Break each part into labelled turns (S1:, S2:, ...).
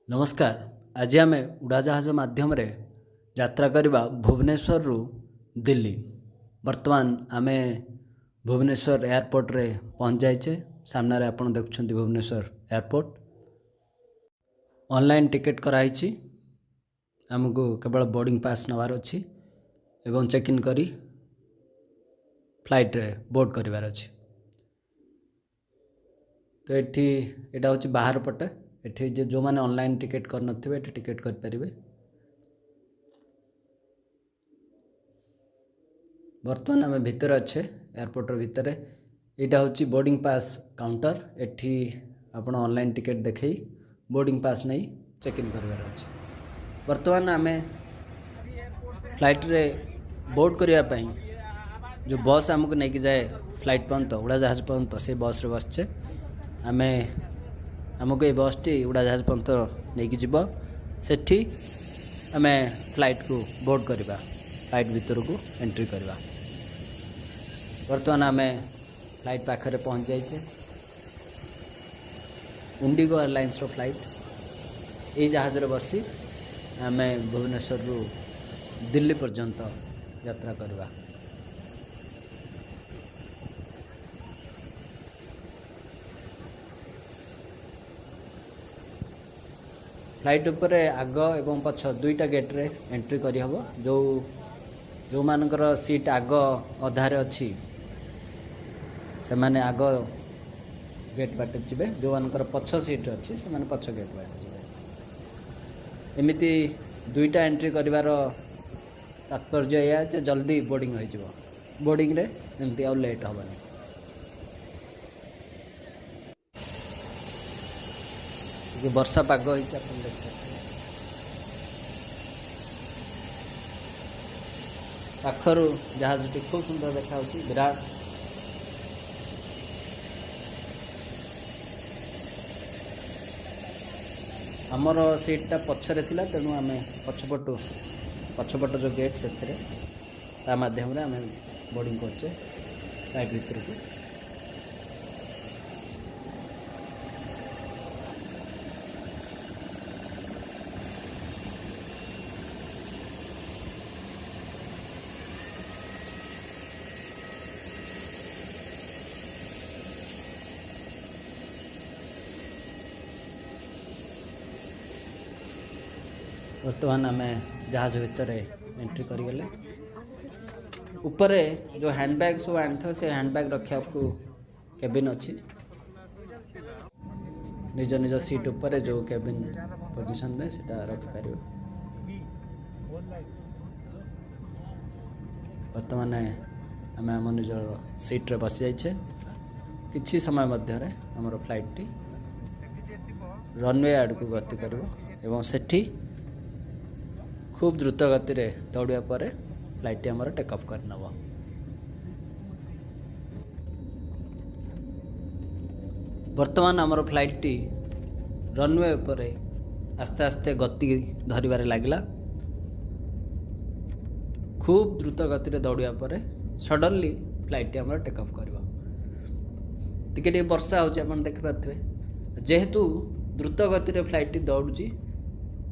S1: नमस्कार। आज आम उड़ाजहाज मध्यम यात्रा करवा भुवनेश्वर रु दिल्ली। वर्तमान आम भुवनेश्वर एयरपोर्ट रे पहुँच जाइए। सामने आप देखुं भुवनेश्वर एयरपोर्ट। ऑनलाइन टिकेट कराई आमको केवल बोर्डिंग पास नवार अच्छी एवं चेक इन करी फ्लाइट रे बोर्ड करार अच्छी। तो यहाँ हूँ बाहर पटे एठी जो मैंने ऑनलाइन टिकेट कर नथिबे एठी टिकेट कर परिबे। वर्तमान आम भितर अच्छे एयरपोर्ट भितर। यहाँ हूँ बोर्डिंग पास काउंटर। एठी आपण ऑनलाइन टिकेट देखई बोर्डिंग पास नहीं चेक इन करार अच्छे। वर्तमान आम फ्लाइट रे बोर्ड करने जो बस आमको लेकिन जाए फ्लाइट पर्यंत उड़ाजहाज पर्यंत से बस रे बसचे। आम आमको ये बस टी उड़ाजहाज पर्यंत नहीं जीव सेठी आम फ्लाइट को बोर्ड करवा फ्लाइट भीतर को एंट्री करवा। वर्तमान आम फ्लाइट पाखरे पहुँच जाइए। इंडिगो एयरलाइंस रो फ्लाइट ये जहाज रे बसी आम भुवनेश्वर रु दिल्ली पर्यंत यात्रा करवा। फ्लाइट उपरे आग एवं पछ दुईटा गेट रे एंट्री करी हबो। जो मानकर सीट आग अधारे अच्छी से माने आग गेट बाटे जीवे। जो मानकर पछ सीट अच्छी से माने पछ गेट बाटे जीवे। एमिति दुईटा एंट्री करिवार तात्पर्य या जे जल्दी बोर्डिंग हो जिवो। बोर्डिंग रे एमती आ लेट हबनी। वर्षा पाग हो पाखर जहाज टी खूब सुंदर देखा विराट। आमर सीटा पछरे थिला तेणु आम पछपट जो गेट से माध्यम आम बोर्डिंग करचे फ्लाइट भीतर को। वर्तमान आम जहाज भितर एंट्री करें। ऊपर जो हैंडबैग सब आनी से हैंडबैग रखा केबिन अच्छी। निज निज सीट ऊपर जो केबिन पोजिशन में सेटा रखिपर। वर्तमान आम आम निजर सीट रे बस जाइए। किछि समय मध्य आमर फ्लाइट टी रनवे आड़ को गति कर एवं सेठी खूब द्रुत गति रे दौड़ा पर फ्लाइट आमर टेक ऑफ कर नब। वर्तमान आमर फ्लाइट टी रनवे पर आस्ते आस्ते गति धरबार लगला। खूब द्रुत गति रे दौड़ा पर सडनली फ्लाइट आमर टेक ऑफ कर टिके वर्षा हो देखिपे। जेहेतु द्रुत गति रे फ्लाइट टी दौड़ी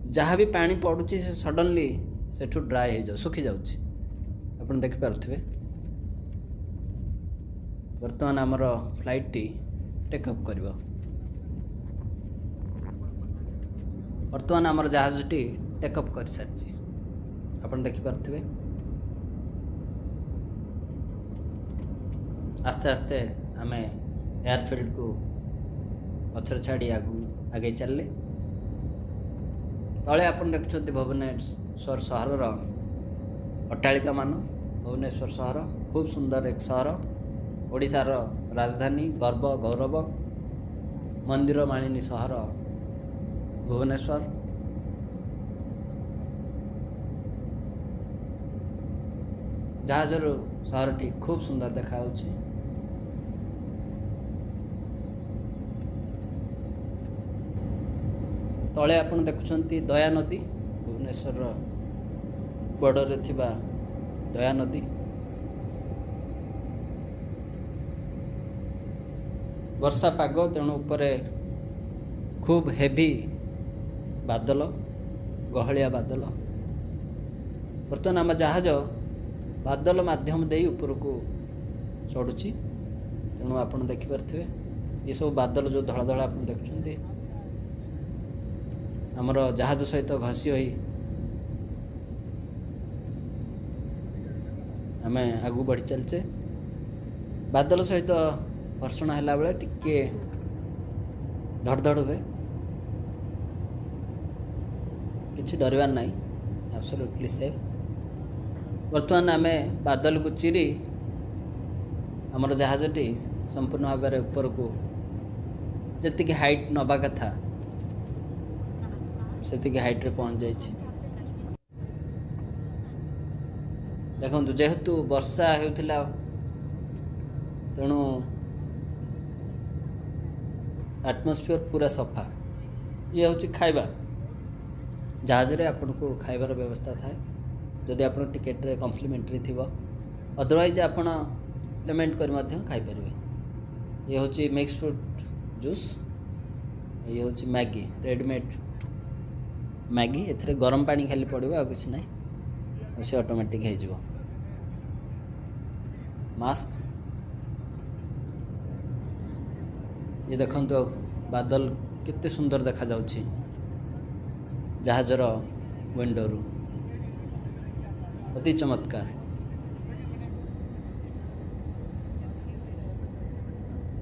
S1: जहाँ भी पानी पड़ुची से सडनली सेठू ड्राए हो सुखी जाऊँच आप देखिपे। वर्तमान आमर फ्लाइट टी टेक ऑफ कर। वर्तमान आमर जहाज टी टेक ऑफ कर सारी आप देखिपे। आस्ते आस्ते आम एयरफील्ड को पछर छाड़ी आगे चलले। तले आप देखुं भुवनेश्वर सहर अट्टालिका मान। भुवनेश्वर सहर खूब सुंदर एक सहर। ओडिशार राजधानी गर्व गौरव मंदिर मालिनी सहर भुवनेश्वर। जहाजर सहर टी खूब सुंदर देखा। तले आप देखुं दया नदी भुवनेश्वर बॉर्डर थिबा दया नदी। वर्षा पाग तेणु ऊपर खूब हेवी बादल गहलिया बादल बर्तमान आम जहाज बादल माध्यम दे ऊपर को चढ़ुची तेणु आप देखिपे ये सब बादल जो धड़ा धड़ा आप देखुं आमर जहाज सहित घसी हो आम आगू बढ़ी चलचे बादल सहित घर्षण है बेले टिके धड़धड़ हुए किसी डरबार ना एब्सोल्युटली सेफ बर्तमान आम बादल को चिरी आमर जहाजटी संपूर्ण भाव में ऊपर को जी हाइट नवा कथा से हाइट रे पहुँच जाइए देखु जेहेतु वर्षा होता तेणु एटमॉस्फेयर पूरा सफा ये हूँ खाइबा जहाज रे आपन को खाइबार व्यवस्था थाए जदि आप टिकेट रे कम्प्लीमेंटरी थी अदरवाइज आपन पेमेंट कर खाई पारे ये हूँ मिक्स फ्रूट जूस ये हूँ मैगी रेडीमेड मैगी ए गरम पानी खाली पड़ो आ कि ना से ऑटोमेटिक हो मास्क ये देखो बादल कितने सुंदर देखा जाउछि जहाजर विंडोरू अति चमत्कार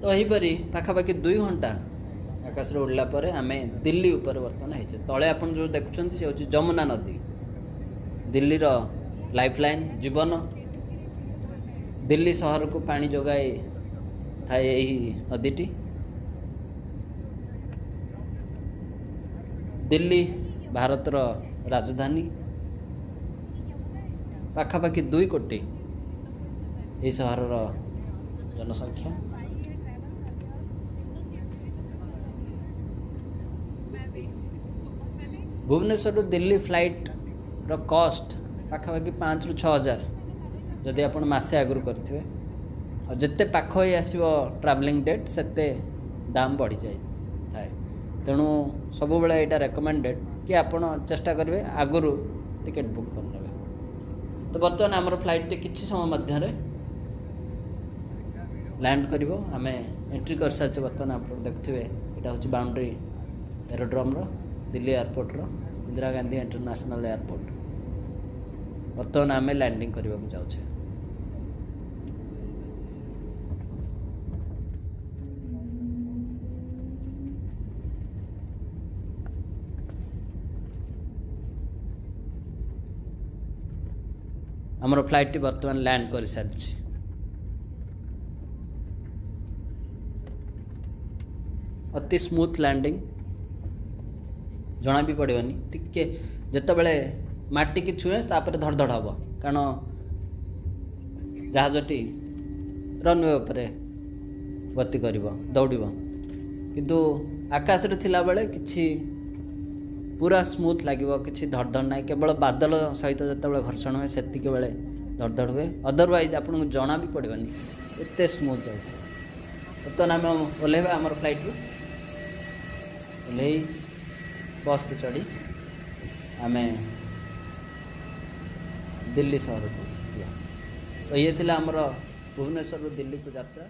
S1: तो यहीपरी पाखापाखि 2 घंटा आकाश रे उड़ला परे आमे दिल्ली ऊपर वर्तमान है तले आपन जो देखुं से हूँ जमुना नदी दिल्ली रो लाइफलाइन जीवन दिल्ली शहर को पानी जोगाई थाए यही नदीटी दिल्ली भारत रो राजधानी पाखापाखि 2 कोटी ये शहर रो जनसंख्या भुवनेश्वर दिल्ली फ्लाइट रो कॉस्ट पाखापाखि 5 ରୁ 6 हज़ार जदि आप मसे आगुरी करेंगे और जिते पाख ही आसो ट्रावेलिंग डेट सेते दाम बढ़ी जाए थाए तेणु सब बेले यहाँ रेकमेंडेड कि आपण चेष्टा करेंगे आगुरी टिकेट बुक कर नेबे तो बर्तमान आमर फ्लाइट किसी समय मध्य लैंड करिवो आमे एंट्री कर सारे बर्तमान आप देखुए यहाँ हूँ boundary aerodrome Delhi airport Indira Gandhi international airport बर्तमान आम लैंडिंग करने को जाऊे आमर फ्लाइट टी बर्तमान लैंड कर सारी अति स्मूथ लैंडिंग जना भी पड़ोनी टिके जिते बड़े माटी की छुए तापर धड़धड़ हम कारण जहाजटी रनवे उपरे गति कर दौड़ किंतु आकाश रे थिला बेले किछि पूरा स्मूथ लगे किछि धड़धड़ ना केवल बादल सहित जिते घर्षण हुए से बेले धड़धड़ हुए अदरवाइज आपको जना भी पड़ोनी एत स्मूथ जाए बर्तमान आम ओह्लैबा आमर फ्लाइट रू ओह्लै बस रे चढ़ी आम दिल्ली शहर को तो ये थिला आमर भुवनेश्वर दिल्ली को यात्रा।